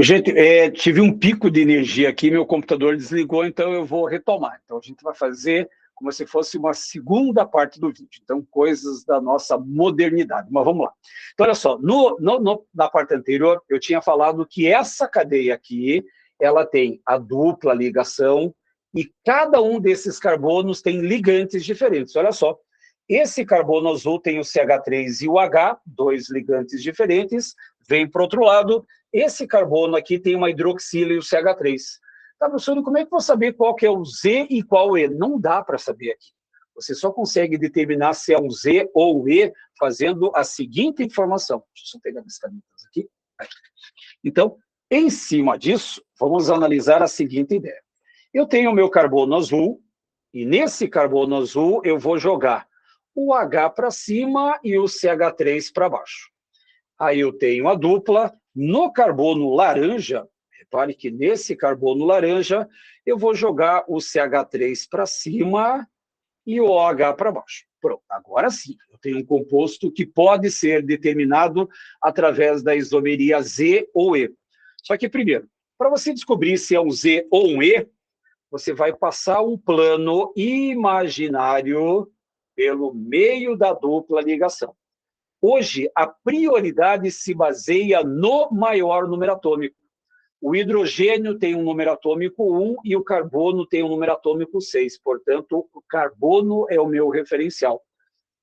Gente, tive um pico de energia aqui, meu computador desligou, então eu vou retomar. Então a gente vai fazer como se fosse uma segunda parte do vídeo. Então, coisas da nossa modernidade. Mas vamos lá. Então, olha só, na parte anterior, eu tinha falado que essa cadeia aqui, ela tem a dupla ligação e cada um desses carbonos tem ligantes diferentes. Olha só, esse carbono azul tem o CH3 e o H, dois ligantes diferentes, vem para o outro lado. Esse carbono aqui tem uma hidroxila e o CH3. Tá, professor, como é que eu vou saber qual que é o Z e qual o E? Não dá para saber aqui. Você só consegue determinar se é um Z ou um E fazendo a seguinte informação. Deixa eu só pegar minhas canetas aqui. Então, em cima disso, vamos analisar a seguinte ideia. Eu tenho o meu carbono azul, e nesse carbono azul eu vou jogar o H para cima e o CH3 para baixo. Aí eu tenho a dupla. No carbono laranja, repare que nesse carbono laranja, eu vou jogar o CH3 para cima e o OH para baixo. Pronto, agora sim, eu tenho um composto que pode ser determinado através da isomeria Z ou E. Só que, primeiro, para você descobrir se é um Z ou um E, você vai passar um plano imaginário pelo meio da dupla ligação. Hoje, a prioridade se baseia no maior número atômico. O hidrogênio tem um número atômico 1 e o carbono tem um número atômico 6. Portanto, o carbono é o meu referencial.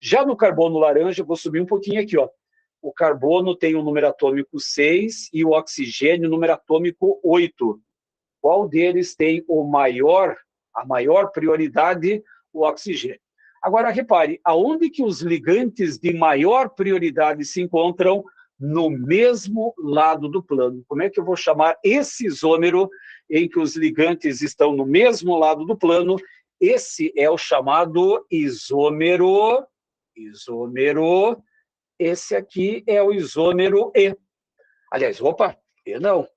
Já no carbono laranja, eu vou subir um pouquinho aqui, ó. O carbono tem um número atômico 6 e o oxigênio número atômico 8. Qual deles tem a maior prioridade? O oxigênio. Agora, repare, aonde que os ligantes de maior prioridade se encontram? No mesmo lado do plano. Como é que eu vou chamar esse isômero em que os ligantes estão no mesmo lado do plano? Esse é o chamado isômero. Esse aqui é o isômero E. Aliás, opa, E não.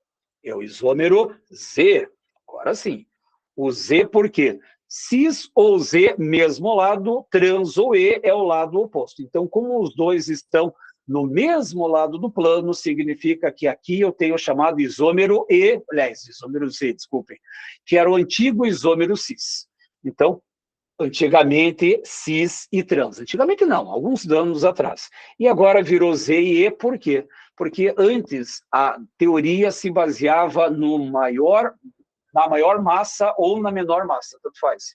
É o isômero Z. Agora sim. O Z por quê? Cis ou Z, mesmo lado, trans ou E é o lado oposto. Então, como os dois estão no mesmo lado do plano, significa que aqui eu tenho o chamado isômero E, aliás, isômero Z, desculpem, que era o antigo isômero cis. Então, antigamente, cis e trans. Antigamente não, alguns anos atrás. E agora virou Z e E, por quê? Porque antes a teoria se baseava na maior massa ou na menor massa, tanto faz.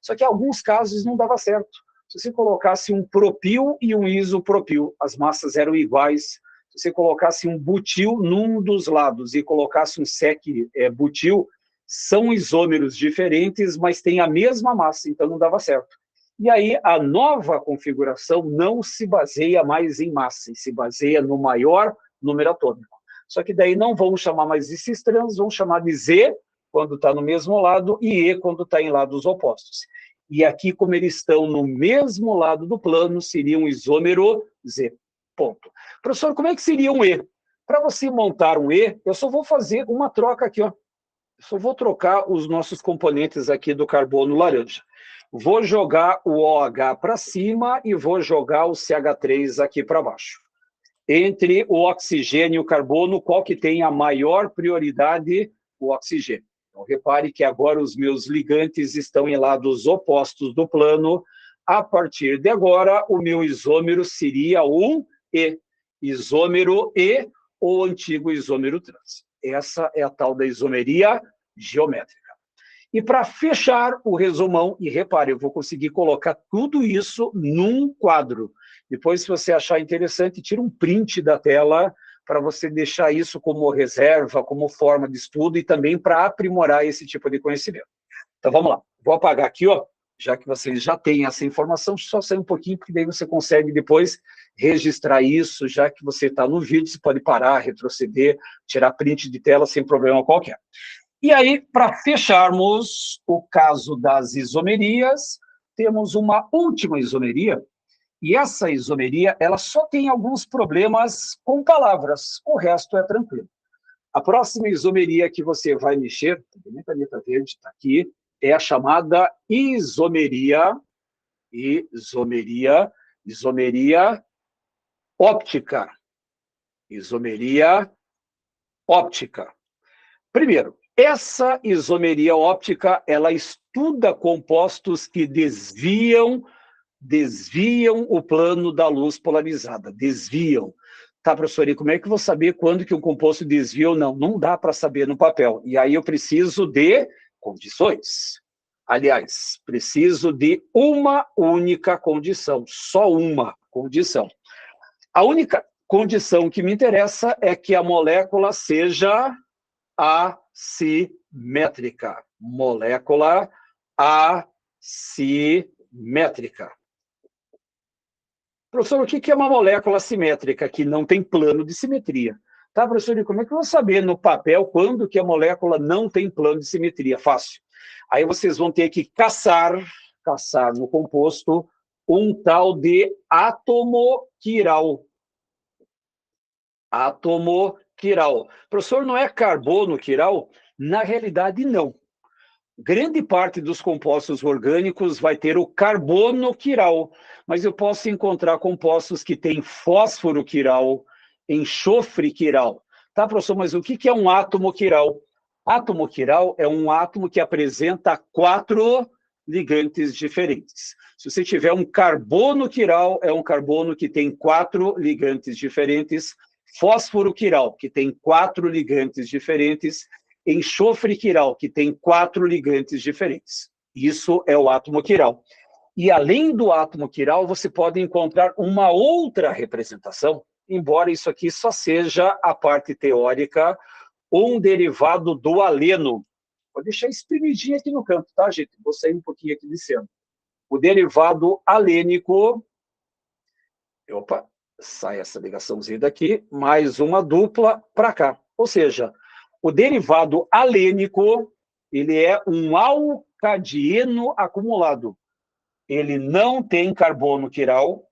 Só que em alguns casos não dava certo. Se você colocasse um propil e um isopropil, as massas eram iguais. Se você colocasse um butil num dos lados e colocasse um sec-butil, são isômeros diferentes, mas têm a mesma massa, então não dava certo. E aí a nova configuração não se baseia mais em massa, se baseia no maior número atômico. Só que daí não vamos chamar mais de cis trans, vamos chamar de Z, quando está no mesmo lado, e E quando está em lados opostos. E aqui, como eles estão no mesmo lado do plano, seria um isômero Z. Ponto. Professor, como é que seria um E? Para você montar um E, eu só vou fazer uma troca aqui, ó. Eu só vou trocar os nossos componentes aqui do carbono laranja. Vou jogar o OH para cima e vou jogar o CH3 aqui para baixo. Entre o oxigênio e o carbono, qual que tem a maior prioridade? O oxigênio. Então, repare que agora os meus ligantes estão em lados opostos do plano. A partir de agora, o meu isômero seria um E. Isômero E ou antigo isômero trans. Essa é a tal da isomeria geométrica. E para fechar o resumão, e repare, eu vou conseguir colocar tudo isso num quadro. Depois, se você achar interessante, tira um print da tela para você deixar isso como reserva, como forma de estudo e também para aprimorar esse tipo de conhecimento. Então, vamos lá. Vou apagar aqui, ó, já que vocês já têm essa informação, só sair um pouquinho, porque daí você consegue depois registrar isso, já que você está no vídeo, você pode parar, retroceder, tirar print de tela sem problema qualquer. E aí, para fecharmos o caso das isomerias, temos uma última isomeria, e essa isomeria, ela só tem alguns problemas com palavras, o resto é tranquilo. A próxima isomeria que você vai mexer, minha caneta verde está aqui, é a chamada isomeria óptica. Isomeria óptica. Primeiro, essa isomeria óptica, ela estuda compostos que desviam o plano da luz polarizada, desviam. Tá, professor, e como é que eu vou saber quando que um composto desvia ou não? Não dá para saber no papel. E aí eu preciso de condições. Aliás, preciso de uma única condição, só uma condição. A única condição que me interessa é que a molécula seja assimétrica. Molécula assimétrica. Professor, o que é uma molécula assimétrica que não tem plano de simetria? Tá, professor, e como é que eu vou saber no papel quando que a molécula não tem plano de simetria? Fácil. Aí vocês vão ter que caçar no composto um tal de átomo quiral. Átomo quiral. Professor, não é carbono quiral? Na realidade, não. Grande parte dos compostos orgânicos vai ter o carbono quiral, mas eu posso encontrar compostos que têm fósforo quiral, enxofre quiral. Tá, professor, mas o que é um átomo quiral? Átomo quiral é um átomo que apresenta 4 ligantes diferentes. Se você tiver um carbono quiral, é um carbono que tem 4 ligantes diferentes. Fósforo quiral, que tem 4 ligantes diferentes. Enxofre quiral, que tem 4 ligantes diferentes. Isso é o átomo quiral. E além do átomo quiral, você pode encontrar uma outra representação, embora isso aqui só seja a parte teórica, um derivado do aleno. Vou deixar espremidinho aqui no canto, tá, gente? Vou sair um pouquinho aqui de cima. O derivado alênico... Opa, sai essa ligaçãozinha daqui, mais uma dupla para cá. Ou seja, o derivado alênico, ele é um alcadieno acumulado. Ele não tem carbono quiral,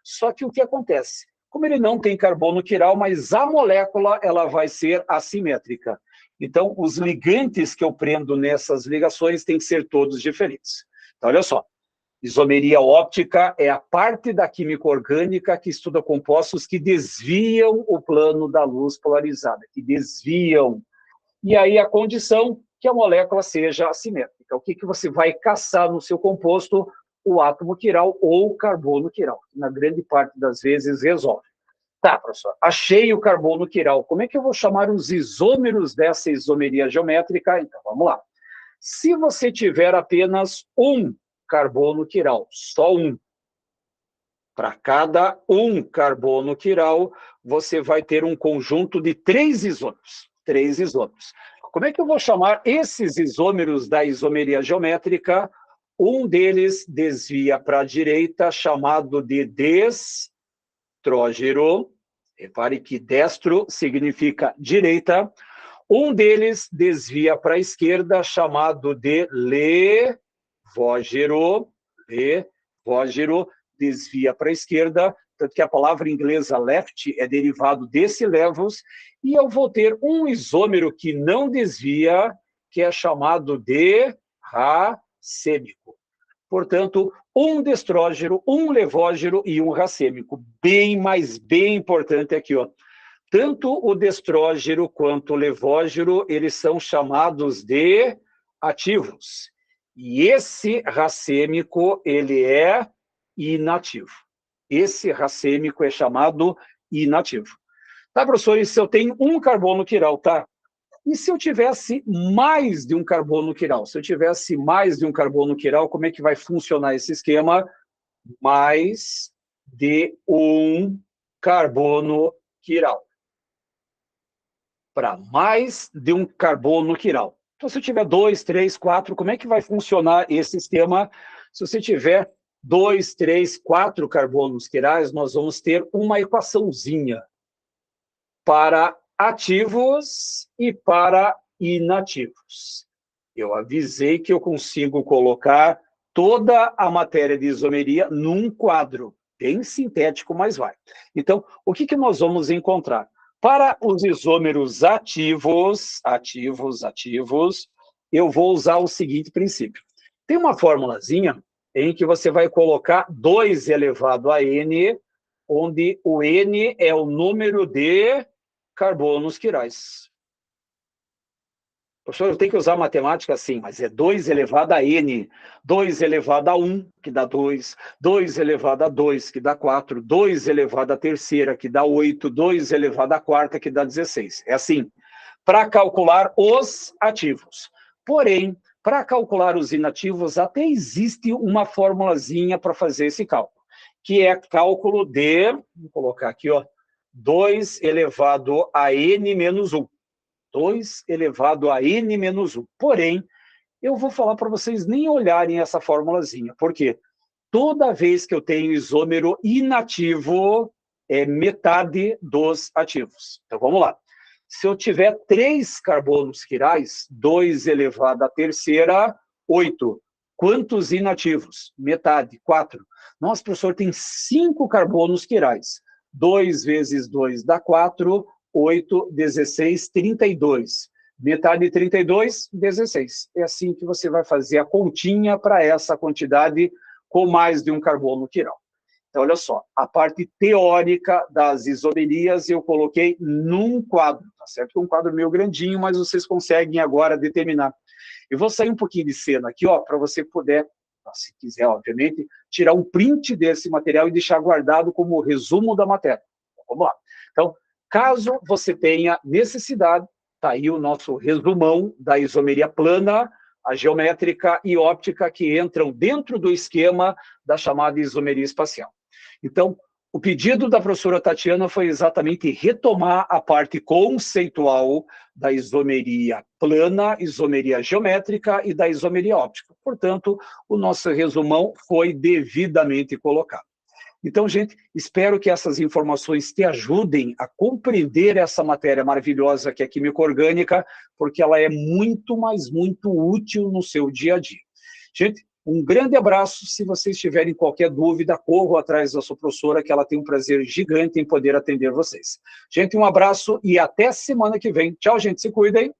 só que o que acontece? Como ele não tem carbono quiral, mas a molécula ela vai ser assimétrica. Então, os ligantes que eu prendo nessas ligações têm que ser todos diferentes. Então, olha só. Isomeria óptica é a parte da química orgânica que estuda compostos que desviam o plano da luz polarizada, que desviam. E aí a condição que a molécula seja assimétrica. O que você vai caçar no seu composto? O átomo quiral ou o carbono quiral, que na grande parte das vezes resolve. Tá, professor, achei o carbono quiral. Como é que eu vou chamar os isômeros dessa isomeria geométrica? Então, vamos lá. Se você tiver apenas um carbono quiral, só um. Para cada um carbono quiral, você vai ter um conjunto de 3 isômeros. 3 isômeros. Como é que eu vou chamar esses isômeros da isomeria geométrica? Um deles desvia para a direita, chamado de destrógero. Repare que destro significa direita. Um deles desvia para a esquerda, chamado de levógero. Levógero desvia para a esquerda, tanto que a palavra inglesa left é derivado desse levos, e eu vou ter um isômero que não desvia, que é chamado de racêmico. Portanto, um destrógero, um levógero e um racêmico. Bem, mas bem importante aqui, ó. Tanto o destrógero quanto o levógero, eles são chamados de ativos. E esse racêmico, ele é inativo. Esse racêmico é chamado inativo. Tá, professor? E se eu tenho um carbono quiral, tá? E se eu tivesse mais de um carbono quiral? Se eu tivesse mais de um carbono quiral, como é que vai funcionar esse esquema? Mais de um carbono quiral. Para mais de um carbono quiral. Então, se eu tiver 2, 3, 4, como é que vai funcionar esse esquema? Se você tiver 2, 3, 4 carbonos quirais, nós vamos ter uma equaçãozinha para ativos e para inativos. Eu avisei que eu consigo colocar toda a matéria de isomeria num quadro, bem sintético, mas vai. Então, o que nós vamos encontrar? Para os isômeros ativos, eu vou usar o seguinte princípio. Tem uma formulazinha em que você vai colocar 2 elevado a N, onde o N é o número de carbonos quirais. Professor, eu tenho que usar matemática sim, mas é 2 elevado a n, 2 elevado a 1, que dá 2, 2 elevado a 2, que dá 4, 2 elevado à terceira, que dá 8, 2 elevado à quarta, que dá 16. É assim, para calcular os ativos. Porém, para calcular os inativos, até existe uma formulazinha para fazer esse cálculo, que é cálculo de, vou colocar aqui, ó, 2 elevado a n menos 1. 2 elevado a n menos 1. Porém, eu vou falar para vocês nem olharem essa formulazinha. Por quê? Toda vez que eu tenho isômero inativo, é metade dos ativos. Então, vamos lá. Se eu tiver 3 carbonos quirais, 2 elevado à terceira, 8. Quantos inativos? Metade, 4. Nossa, professor, tem 5 carbonos quirais. 2 vezes 2 dá 4, 8, 16, 32. Metade de 32, 16. É assim que você vai fazer a continha para essa quantidade com mais de um carbono quiral. Então, olha só, a parte teórica das isomerias eu coloquei num quadro, tá certo? Que é um quadro meio grandinho, mas vocês conseguem agora determinar. Eu vou sair um pouquinho de cena aqui, ó, para você poder, se quiser, obviamente, tirar um print desse material e deixar guardado como resumo da matéria. Vamos lá. Então, caso você tenha necessidade, tá aí o nosso resumão da isomeria plana, a geométrica e óptica que entram dentro do esquema da chamada isomeria espacial. Então, o pedido da professora Tatiana foi exatamente retomar a parte conceitual da isomeria plana, isomeria geométrica e da isomeria óptica. Portanto, o nosso resumão foi devidamente colocado. Então, gente, espero que essas informações te ajudem a compreender essa matéria maravilhosa que é a química orgânica, porque ela é muito, mas muito útil no seu dia a dia. Gente, um grande abraço. Se vocês tiverem qualquer dúvida, corram atrás da sua professora, que ela tem um prazer gigante em poder atender vocês. Gente, um abraço e até semana que vem. Tchau, gente, se cuidem.